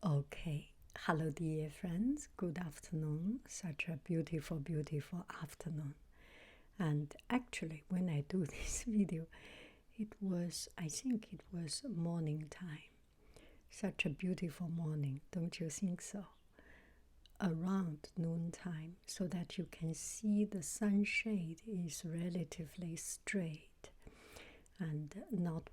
Okay, hello dear friends, good afternoon. Such a beautiful, beautiful afternoon. And actually, when I do this video, I think it was morning time. Such a beautiful morning, don't you think so? Around noontime, so that you can see the sunshade is relatively straight and not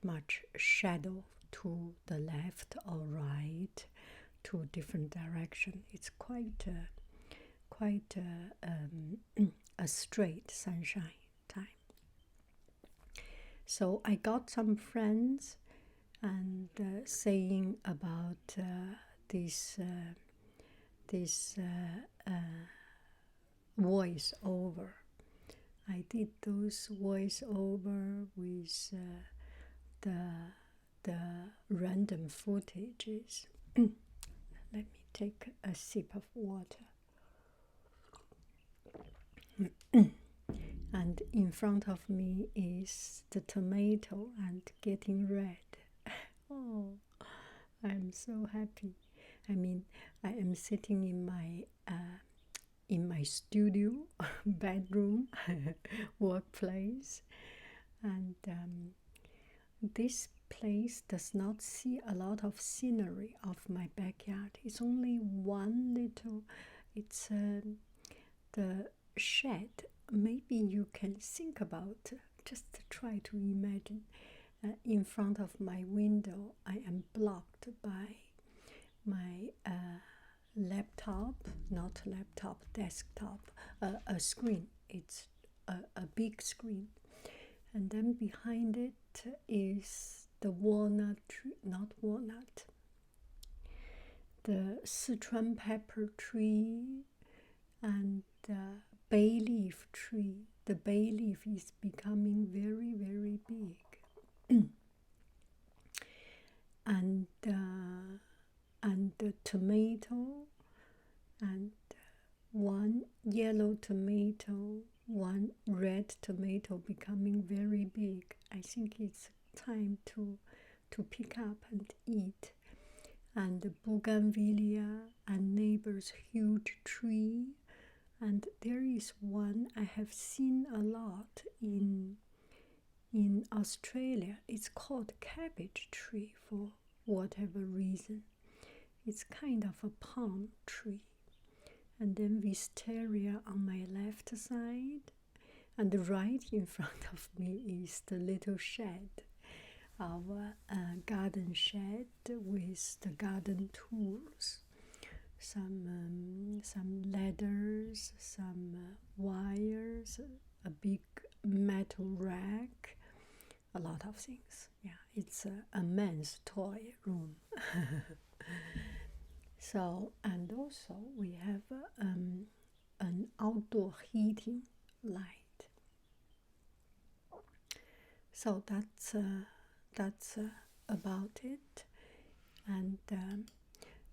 much shadow to the left or right, to different direction. It's quite a straight sunshine time. So I got some friends and saying about this voiceover. I did those voiceover with the random footages. Let me take a sip of water. And in front of me is the tomato and getting red. Oh, I'm so happy. I mean, I am sitting in my studio, bedroom, workplace, and this place does not see a lot of scenery of my backyard. It's only one little, it's the shed. Maybe you can think about, just try to imagine, in front of my window I am blocked by my desktop, a screen. It's a big screen. And then behind it is the walnut tree, not walnut, the Sichuan pepper tree and the bay leaf tree. The bay leaf is becoming very, very big. and the tomato, and one yellow tomato, one red tomato becoming very big. I think it's time to pick up and eat. And the bougainvillea and neighbor's huge tree. And there is one I have seen a lot in Australia. It's called cabbage tree for whatever reason. It's kind of a palm tree. And then wisteria on my left side, and right in front of me is the little shed, our garden shed with the garden tools, some ladders, some wires, a big metal rack, a lot of things. Yeah, it's a man's toy room. So, and also we have an outdoor heating light. So that's about it. And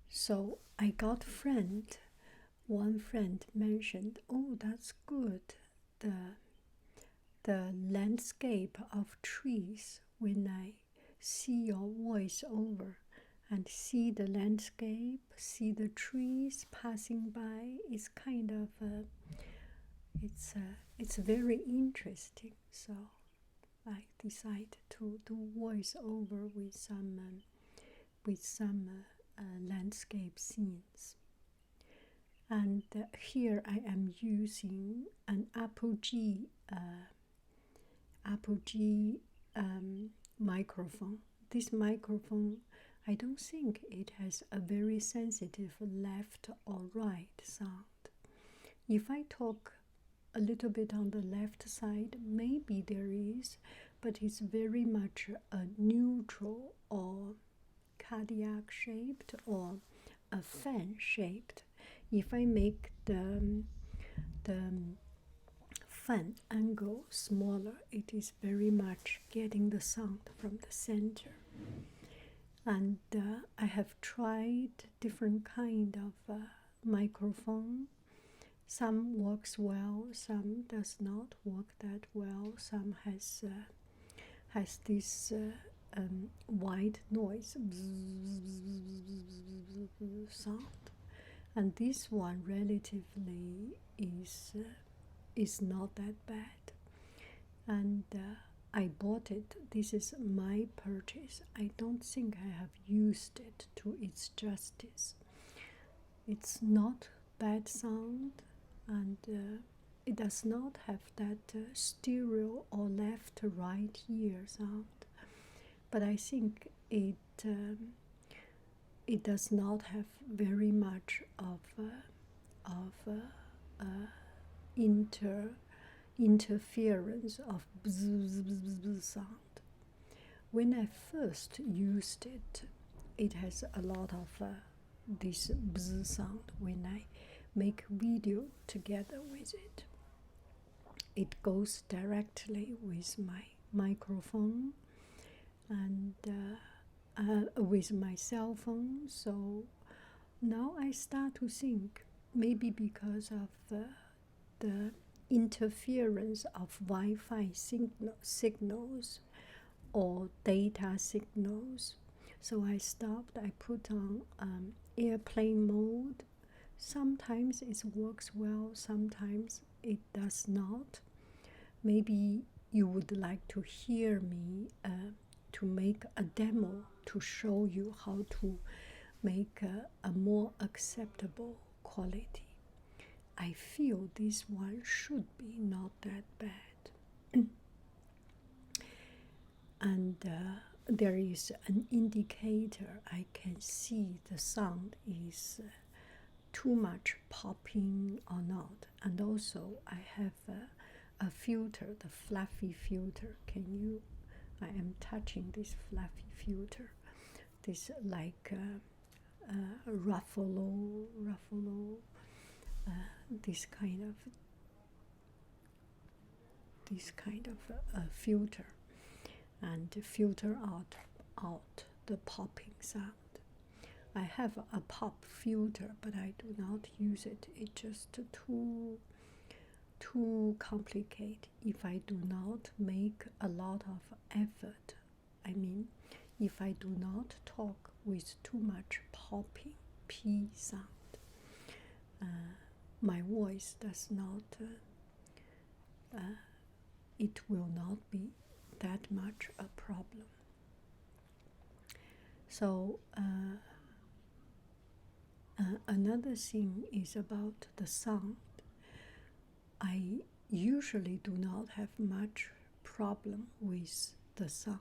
so I got one friend mentioned, oh, that's good, the landscape of trees. When I see your voiceover and see the landscape, see the trees passing by, it's kind of it's very interesting. So I decided to do voiceover with some landscape scenes. And here I am using an Apple G microphone. This microphone, I don't think it has a very sensitive left or right sound. If I talk a little bit on the left side, maybe there is, but it's very much a neutral or cardiac shaped or a fan shaped. If I make the fan angle smaller, it is very much getting the sound from the center. And I have tried different kind of microphone. Some works well, some does not work that well. Some has this white noise sound, and this one relatively is not that bad, and I bought it. This is my purchase. I don't think I have used it to its justice. It's not bad sound, and it does not have that stereo or left right ear sound, but I think it does not have very much of interference of bzz sound. When I first used it, it has a lot of this bzz sound. When I make video together with it, it goes directly with my microphone and with my cell phone. So now I start to think, maybe because of the interference of Wi-Fi signals or data signals. So I stopped. I put on airplane mode. Sometimes it works well, sometimes it does not. Maybe you would like to hear me to make a demo to show you how to make a more acceptable quality. I feel this one should be not that bad. And there is an indicator. I can see the sound is too much popping or not. And also I have a filter, the fluffy filter. I am touching this fluffy filter. This like ruffalo, this kind of filter, and filter out the popping sound. I have a pop filter, but I do not use it. It's just too complicated if I do not make a lot of effort. I mean, if I do not talk with too much popping P sound, my voice does not, it will not be that much a problem. So another thing is about the sound. I usually do not have much problem with the sound.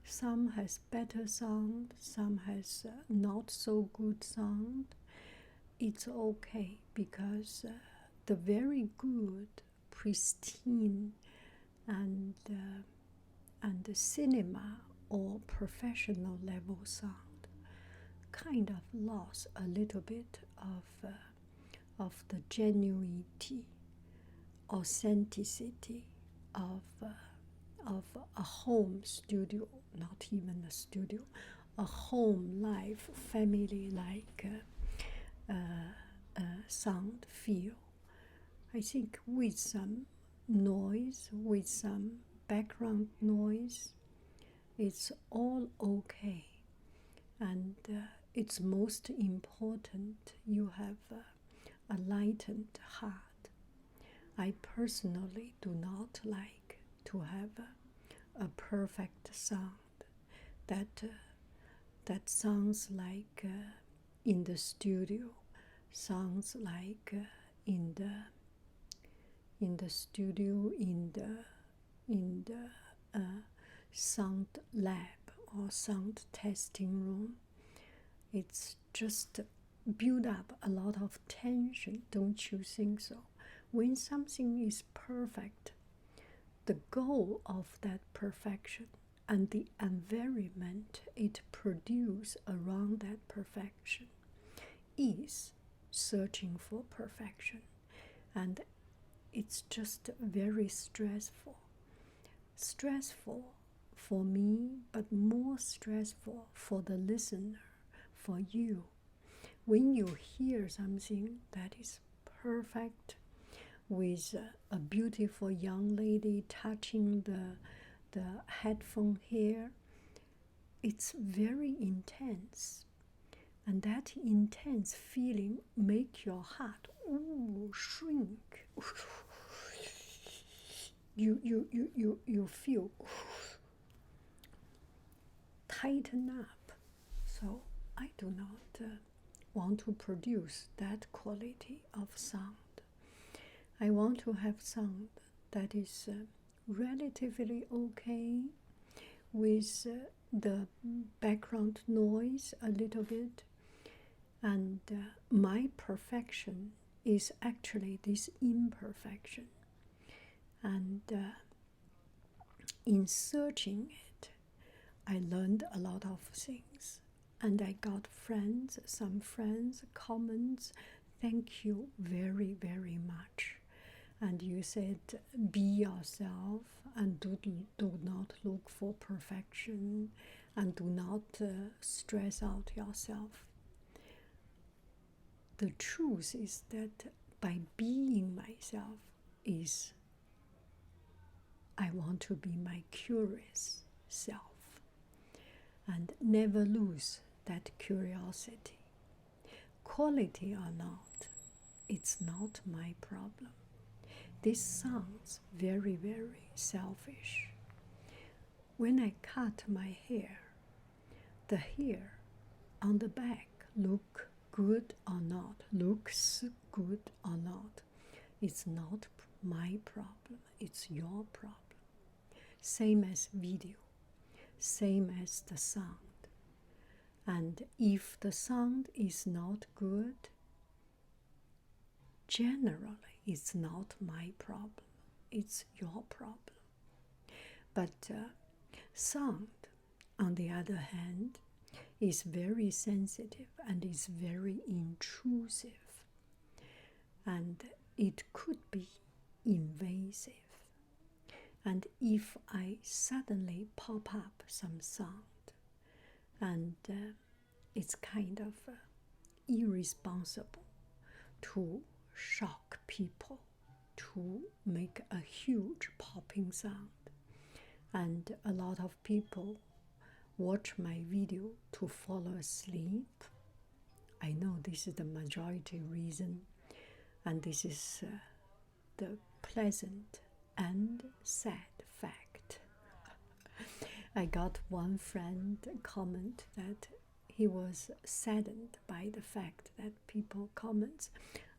Some has better sound, some has not so good sound. It's okay, because the very good, pristine, and the cinema or professional level sound kind of lost a little bit of the genuinity, authenticity of a home studio, not even a studio, a home life, family like sound feel. I think with some noise, with some background noise, it's all okay. And it's most important you have a lightened heart. I personally do not like to have a perfect sound that sounds like in the studio, sounds like in the studio, in the sound lab or sound testing room. It's just build up a lot of tension, don't you think so? When something is perfect, the goal of that perfection and the environment it produces around that perfection is searching for perfection. And it's just very stressful. Stressful for me, but more stressful for the listener, for you. When you hear something that is perfect, with a beautiful young lady touching the headphone hair, it's very intense. And that intense feeling make your heart shrink. You feel tighten up. So I do not want to produce that quality of sound. I want to have sound that is relatively okay with the background noise a little bit. And my perfection is actually this imperfection. And in searching it, I learned a lot of things. And I got friends, some friends, comments, thank you very, very much. And you said, be yourself and do not look for perfection and do not stress out yourself. The truth is that by being myself is I want to be my curious self and never lose that curiosity. Quality or not, it's not my problem. This sounds very, very selfish. When I cut my hair, the hair on the back looks good or not, it's not my problem, it's your problem. Same as video, same as the sound. And if the sound is not good, generally it's not my problem, it's your problem. But sound, on the other hand, is very sensitive and is very intrusive. And it could be invasive. And if I suddenly pop up some sound, and it's kind of irresponsible to shock people, to make a huge popping sound. And a lot of people watch my video to fall asleep. I know this is the majority reason, and this is the pleasant and sad fact. I got one friend comment that he was saddened by the fact that people comment,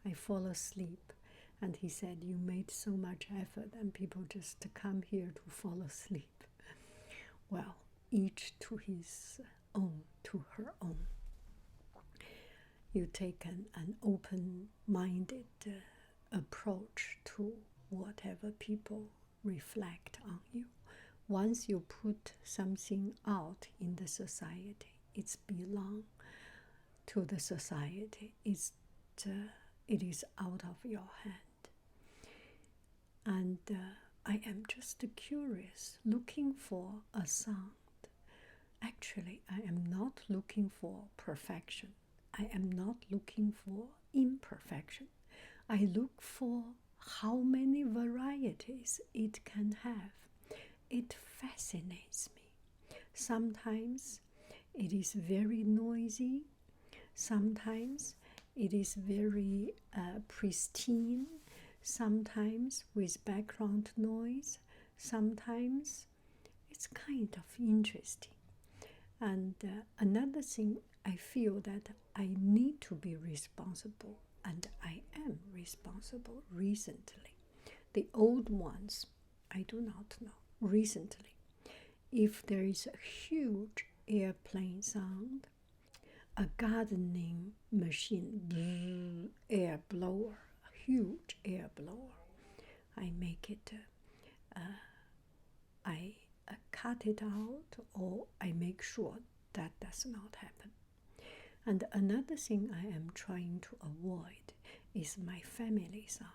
I fall asleep. And he said, you made so much effort and people just come here to fall asleep. Well, each to his own, to her own. You take an open-minded approach to whatever people reflect on you. Once you put something out in the society, it's belong to the society. It is out of your hand. And I am just curious, looking for a sound. Actually, I am not looking for perfection. I am not looking for imperfection. I look for how many varieties it can have. It fascinates me. Sometimes it is very noisy. Sometimes it is very pristine. Sometimes with background noise. Sometimes it's kind of interesting. And another thing, I feel that I need to be responsible, and I am responsible recently. The old ones, I do not know. Recently, if there is a huge airplane sound, a gardening machine, air blower, a huge air blower, I make it, I cut it out, or I make sure that does not happen. And another thing I am trying to avoid is my family sound.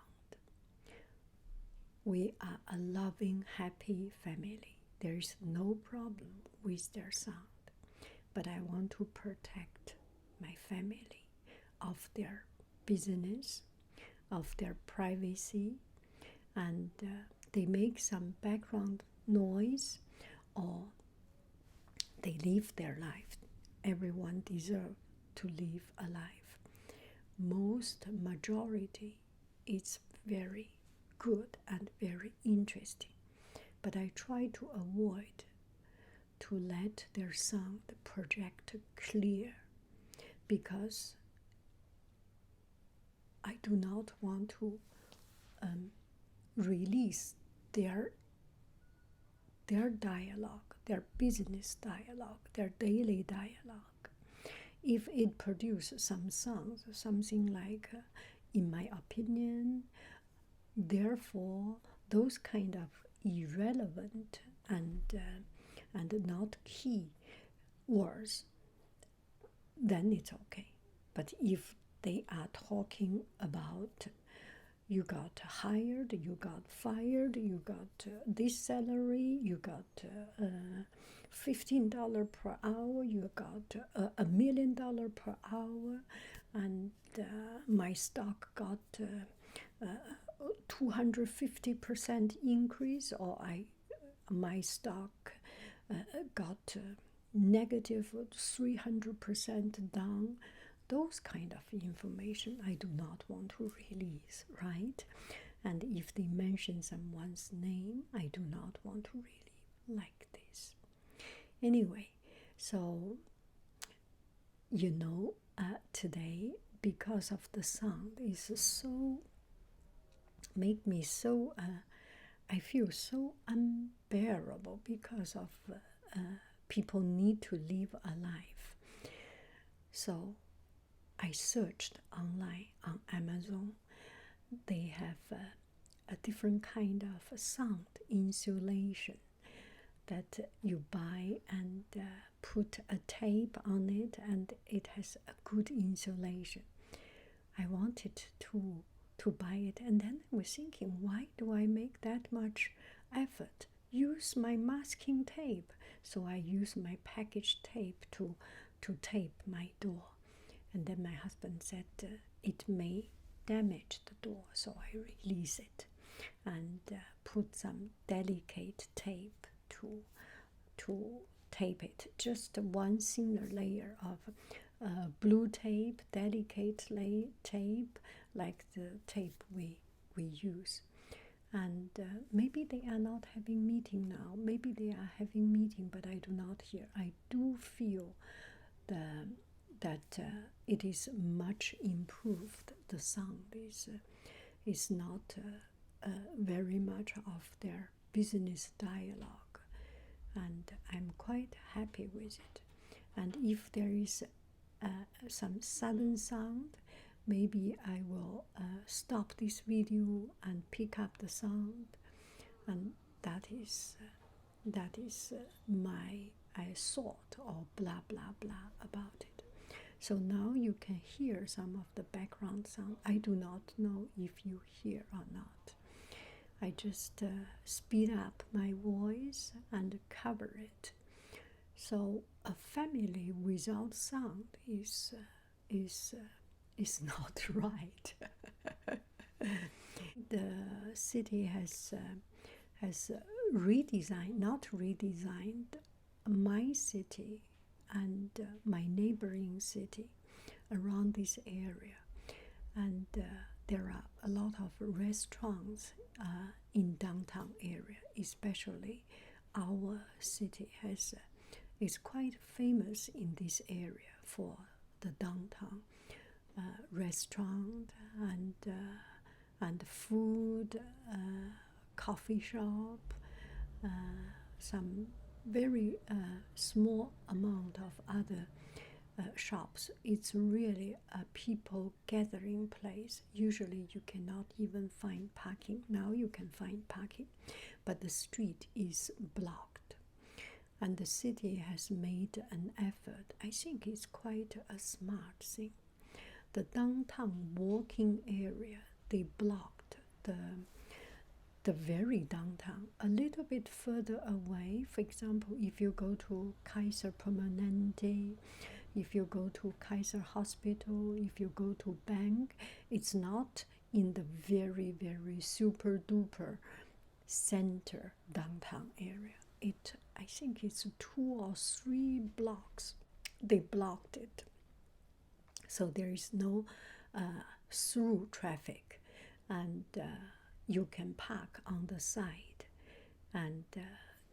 We are a loving, happy family. There is no problem with their sound. But I want to protect my family of their business, of their privacy, and they make some background noise, or they live their life. Everyone deserves to live a life. Most majority is very good and very interesting, but I try to avoid to let their sound project clear, because I do not want to release their dialogue, their business dialogue, their daily dialogue. If it produces some sounds, something like, in my opinion, therefore, those kind of irrelevant and not key words, then it's okay. But if they are talking about you got hired, you got fired, you got this salary, you got $15 per hour, you got $1 million per hour, and my stock got 250% increase, or my stock got negative 300% down. Those kind of information I do not want to release, right? And if they mention someone's name, I do not want to really like this. Anyway, so today, because of the sound, is so make me so I feel so unbearable, because of people need to live a life. So I searched online on Amazon. They have a different kind of sound insulation that you buy and put a tape on it, and it has a good insulation. I wanted to buy it, and then I was thinking, why do I make that much effort? Use my masking tape. So I use my package tape to tape my door. And then my husband said it may damage the door, so I release it and put some delicate tape to tape it. Just one thinner layer of blue tape, delicate tape, like the tape we use. And maybe they are not having meeting now. Maybe they are having meeting, but I do not hear. I do feel that it is much improved. The sound is not very much of their business dialogue, and I'm quite happy with it. And if there is some sudden sound, maybe I will stop this video and pick up the sound, and that is my thought, or blah blah blah about it. So now you can hear some of the background sound. I do not know if you hear or not. I just speed up my voice and cover it. So a family without sound is not right. The city has redesigned, not redesigned, my city and my neighboring city around this area, and there are a lot of restaurants in downtown area. Especially our city is quite famous in this area for the downtown restaurant and food, coffee shop, some very small amount of other shops. It's really a people gathering place. Usually you cannot even find parking. Now you can find parking, but the street is blocked. And the city has made an effort. I think it's quite a smart thing. The downtown walking area, they blocked the very downtown. A little bit further away, for example, if you go to Kaiser Permanente, if you go to Kaiser Hospital, if you go to bank, it's not in the very, very super duper center downtown area. I think it's 2 or 3 blocks. They blocked it, so there is no through traffic, and you can park on the side, and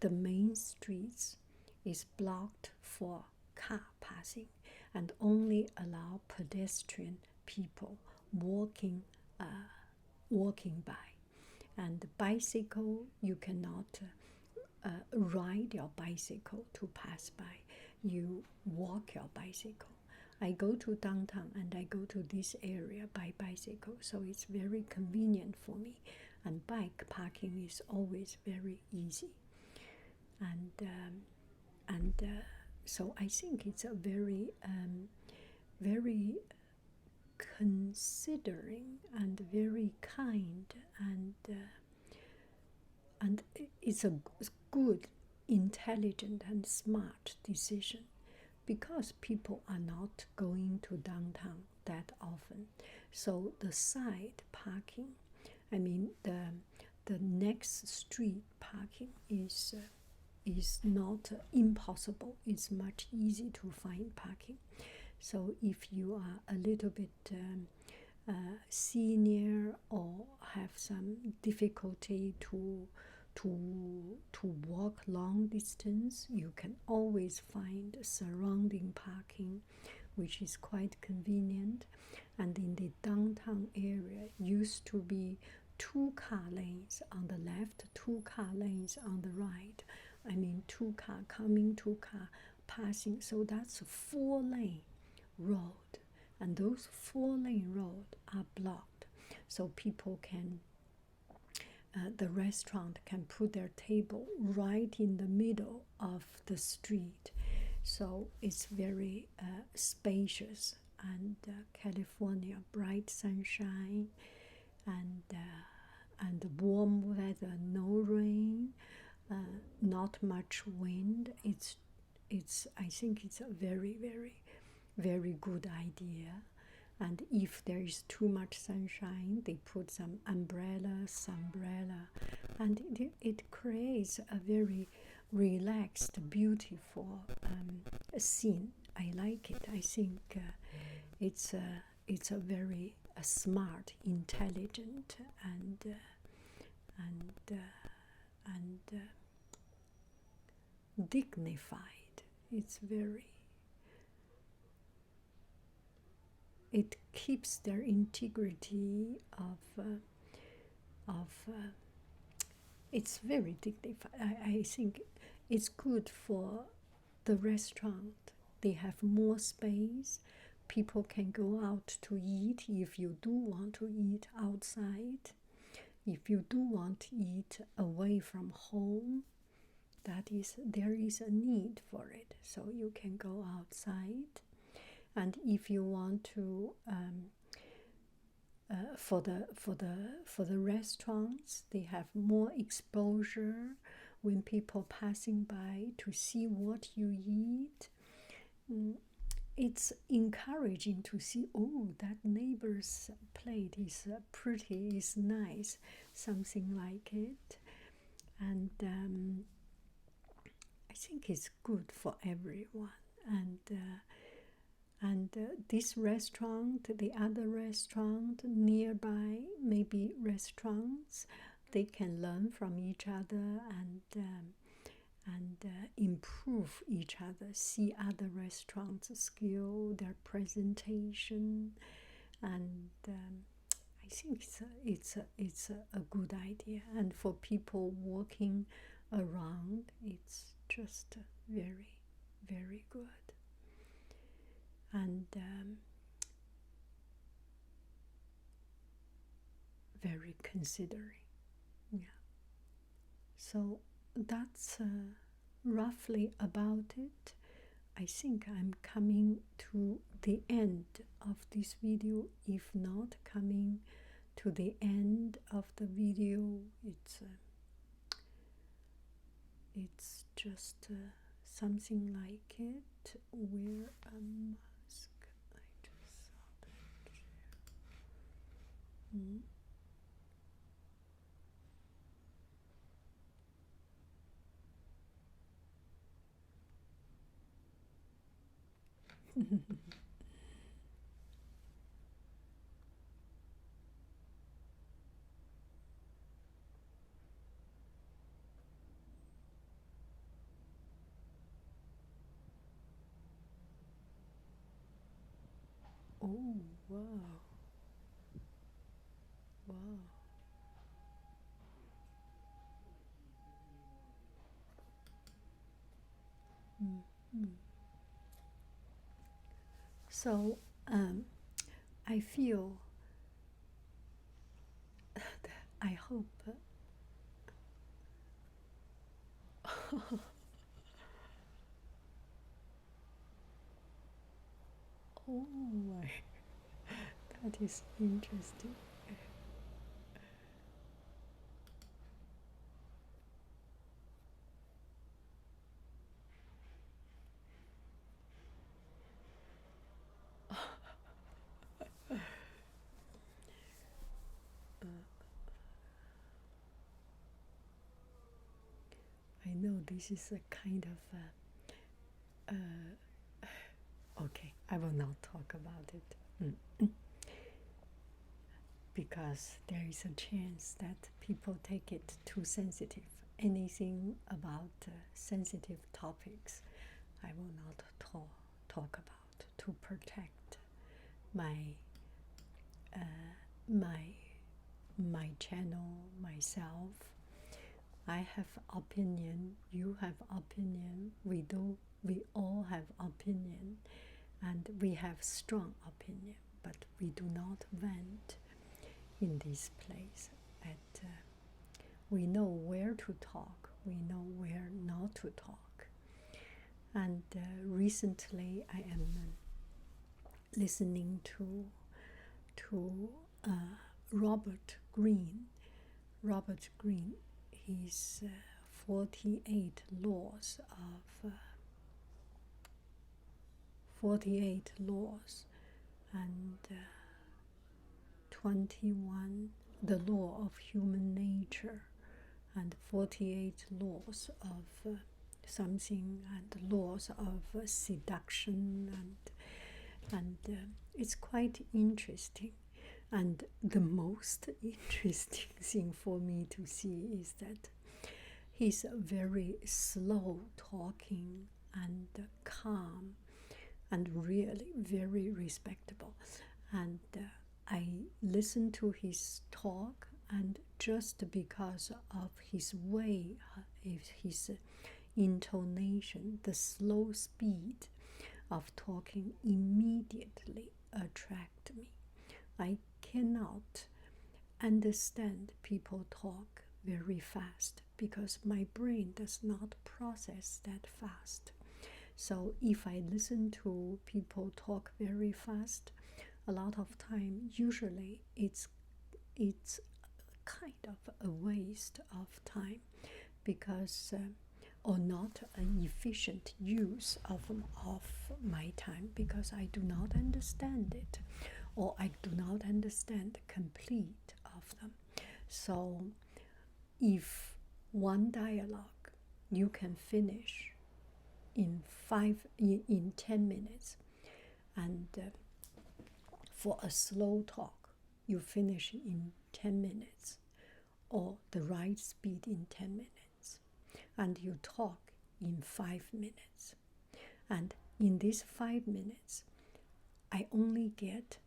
the main streets is blocked for car passing and only allow pedestrian people walking by, and bicycle you cannot ride your bicycle to pass by, you walk your bicycle. I go to downtown and I go to this area by bicycle, so it's very convenient for me, and bike parking is always very easy, and so I think it's a very very considering and very kind, and it's a good, intelligent and smart decision, because people are not going to downtown that often. So the side parking, I mean the next street parking is not impossible. It's much easy to find parking. So if you are a little bit senior or have some difficulty to walk long distance, you can always find surrounding parking, which is quite convenient. And in the downtown area used to be 2 car lanes on the left, 2 car lanes on the right. I mean 2 car coming, 2 car passing, so that's a 4-lane road, and those 4-lane roads are blocked, so people can the restaurant can put their table right in the middle of the street, so it's very spacious. And California, bright sunshine, and warm weather, no rain, not much wind. It's I think it's a very very good idea. And if there is too much sunshine, they put some umbrella, and it creates a very relaxed, beautiful scene. I like it. I think it's a very smart, intelligent, and dignified. It's very. It keeps their integrity of it's very dignified. I think it's good for the restaurant. They have more space. People can go out to eat if you do want to eat outside. If you do want to eat away from home, there is a need for it, so you can go outside. And if you want to, for the restaurants, they have more exposure when people passing by to see what you eat. It's encouraging to see, oh, that neighbor's plate is pretty, is nice, something like it. And I think it's good for everyone. And this restaurant, the other restaurant nearby, maybe restaurants, they can learn from each other and improve each other, see other restaurants' skill, their presentation, and I think it's a good idea. And for people walking around, it's just very, very good. And very considering. Yeah. So that's roughly about it. I think I'm coming to the end of this video. If not coming to the end of the video, it's just something like it. Wear a mask. I just saw that. Mm. Oh, wow. Wow. Mm. So I feel, I hope, oh my, that is interesting. I know this is a kind of, okay, I will not talk about it. Because there is a chance that people take it too sensitive. Anything about sensitive topics, I will not talk about to protect my my channel, myself. I have opinion, you have opinion, we all have opinion, and we have strong opinion, but we do not vent in this place. We know where to talk, we know where not to talk. And recently I am listening to Robert Greene. Robert Greene, his 48 laws of 48 laws and 21 the law of human nature and 48 laws of something and laws of seduction and it's quite interesting. And the most interesting thing for me to see is that he's very slow talking and calm and really very respectable. And I listen to his talk, and just because of his way, his intonation, the slow speed of talking immediately attract me. I cannot understand people talk very fast because my brain does not process that fast. So if I listen to people talk very fast, a lot of time, usually it's kind of a waste of time because or not an efficient use of my time because I do not understand it or I do not understand the complete of them. So if one dialogue you can finish in 10 minutes, and for a slow talk you finish in 10 minutes, or the right speed in 10 minutes, and you talk in 5 minutes, and in these 5 minutes I only get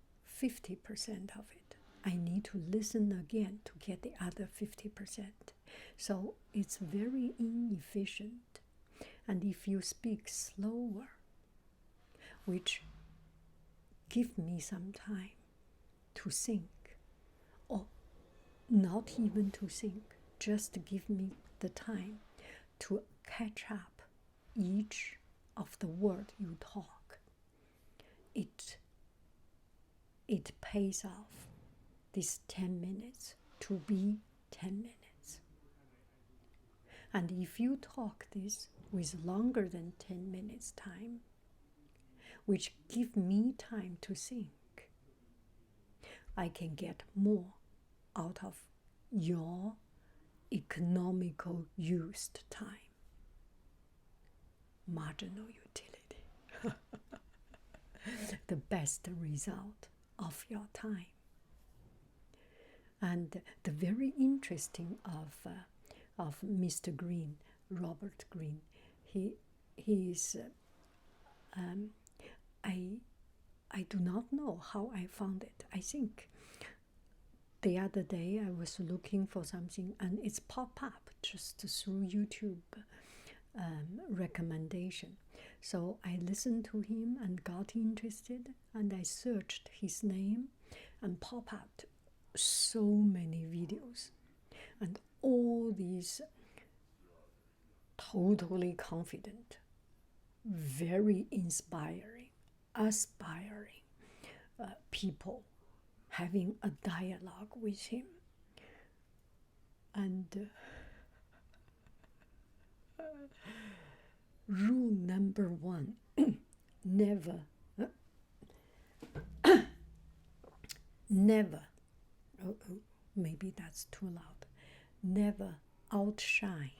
50% of it. I need to listen again to get the other 50%. So it's very inefficient. And if you speak slower, which give me some time to think, or not even to think, just give me the time to catch up each of the word you talk, it pays off this 10 minutes to be 10 minutes. And if you talk this with longer than 10 minutes time, which give me time to think, I can get more out of your economical used time. Marginal utility. the best result of your time. And the very interesting of Mr. Green, Robert Green, he is I do not know how I found it. I think the other day I was looking for something and it's popped up just through YouTube recommendation. So I listened to him and got interested, and I searched his name and pop up so many videos, and all these totally confident, very inspiring, aspiring people having a dialogue with him. And rule number 1, never, never, maybe that's too loud, never outshine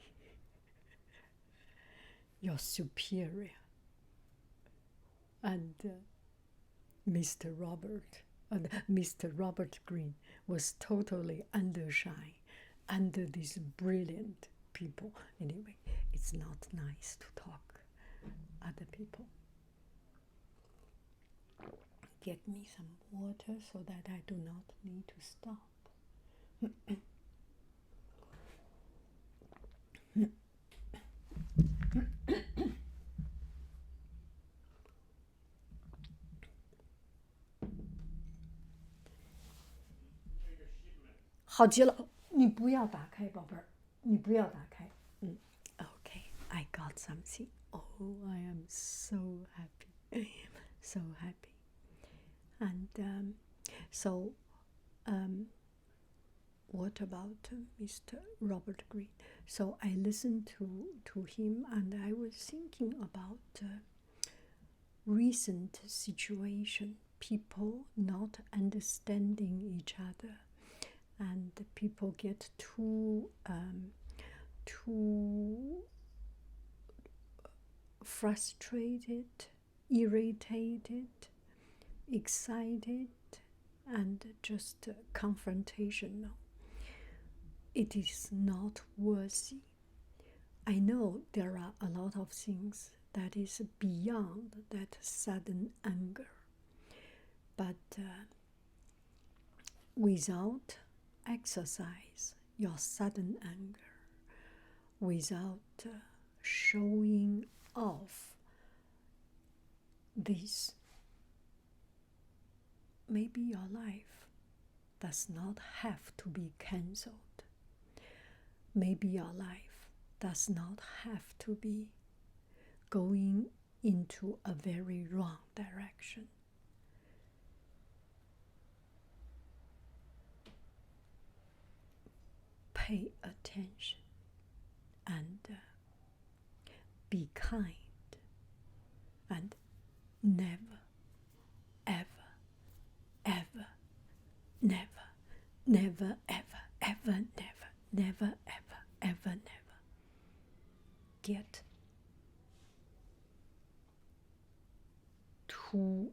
your superior. And Mr. Robert Green was totally undershine under these brilliant people. Anyway, it's not nice to talk other people. Get me some water so that I do not need to stop. 好极了，你不要打开，宝贝儿，你不要打开。Okay, I got something. Oh, I am so happy, so happy. And what about Mr. Robert Green? So I listened to him, and I was thinking about recent situation, people not understanding each other, and people get too frustrated, irritated, excited, and just confrontational. It is not worthy. I know there are a lot of things that is beyond that sudden anger, but without exercise your sudden anger, without showing off this, maybe your life does not have to be cancelled. Maybe your life does not have to be going into a very wrong direction. Pay attention and be kind, and never, ever, ever, never, never, ever, ever, never, never, ever, ever, never get too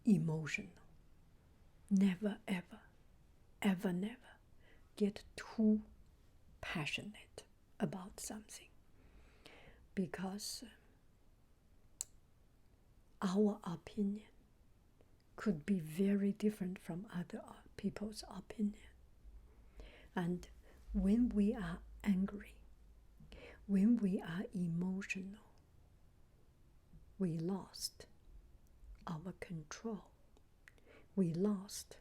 emotional. Never, ever, ever, never get too passionate about something, because our opinion could be very different from other people's opinion. And when we are angry, when we are emotional, we lost our control. We lost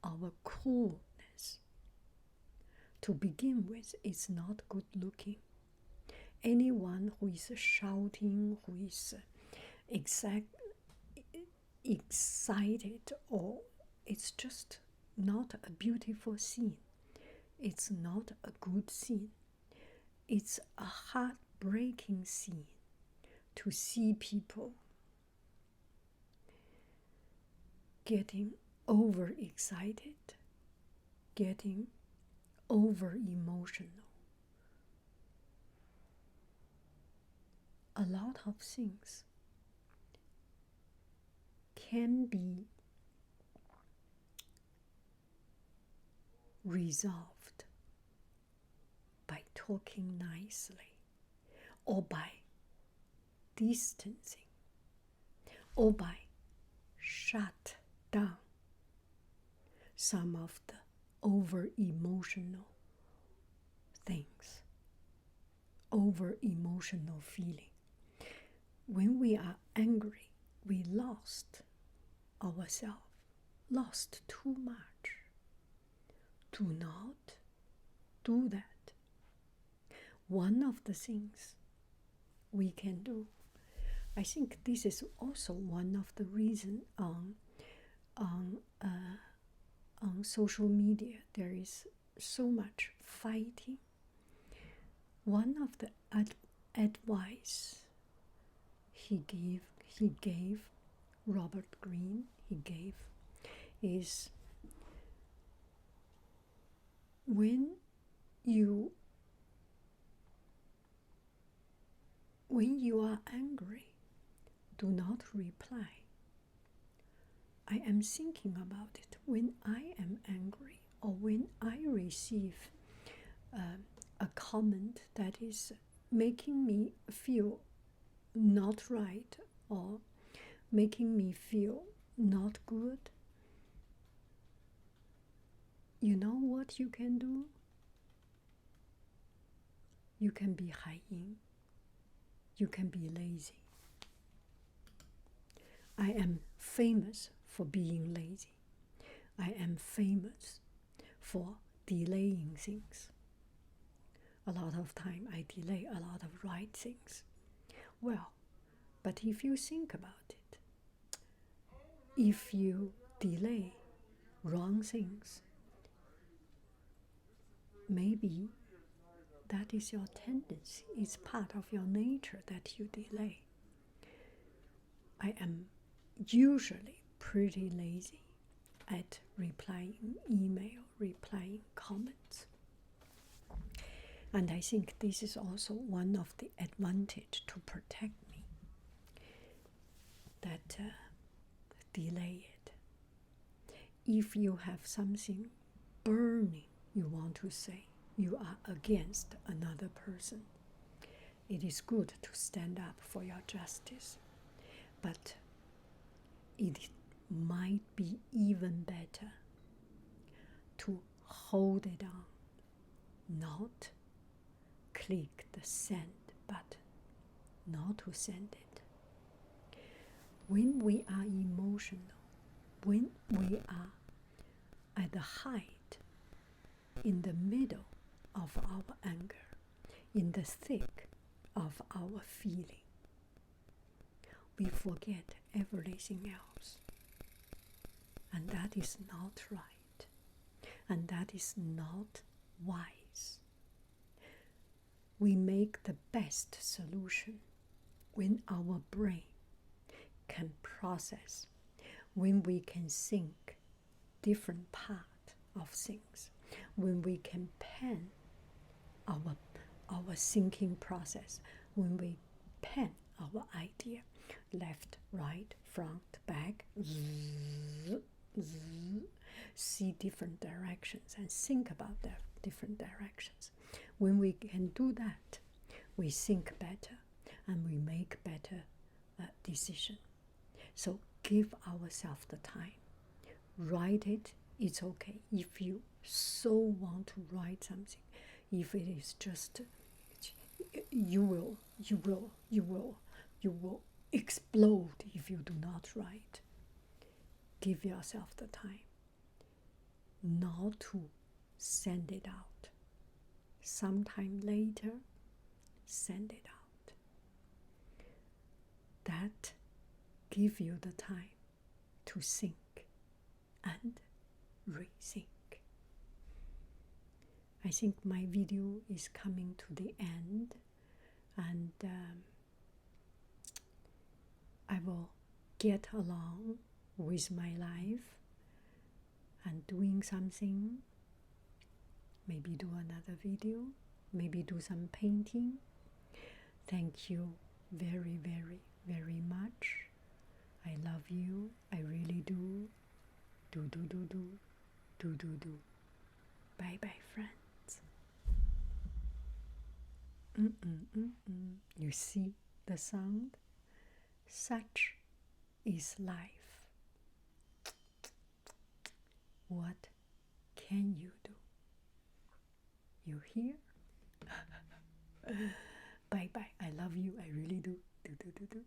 our coolness. To begin with, it's not good looking. Anyone who is shouting, who is excited, or it's just not a beautiful scene. It's not a good scene. It's a heartbreaking scene to see people getting overexcited, getting over emotional. A lot of things can be resolved by talking nicely, or by distancing, or by shut down some of the over emotional things, over emotional feeling. When we are angry, we lost ourselves, lost too much. Do not do that. One of the things we can do, I think this is also one of the reasons on social media there is so much fighting. One of the advice he gave Robert Greene, is when you are angry, do not reply. I am thinking about it. When I am angry, or when I receive a comment that is making me feel not right, or making me feel not good, you know what you can do? You can be hiding. You can be lazy. I am famous for being lazy. I am famous for delaying things. A lot of time I delay a lot of right things. Well, but if you think about it, if you delay wrong things, maybe that is your tendency. It's part of your nature that you delay. I am usually pretty lazy at replying email, replying comments. And I think this is also one of the advantage to protect me, that delay it. If you have something burning you want to say, you are against another person, it is good to stand up for your justice. But it might be even better to hold it on, not click the send button, not to send it. When we are emotional, when we are at the height, in the middle of our anger, in the thick of our feeling, we forget everything else. And that is not right. And that is not wise. We make the best solution when our brain can process, when we can think different parts of things, when we can pen our thinking process, when we pen our idea, left, right, front, back, see different directions and think about the different directions. When we can do that, we think better and we make better decision. So give ourselves the time. Write it, it's okay. If you so want to write something, if it is just, you will explode if you do not write. Give yourself the time not to send it out. Sometime later, send it out. That give you the time to think and rethink. I think my video is coming to the end, and I will get along with my life and doing something maybe do another video, maybe do some painting. Thank you very, very, very much. I love you. I really do. Do. Bye bye, friends. You see the sound? Such is life. What can you do? You hear? Bye bye. I love you. I really do. Do.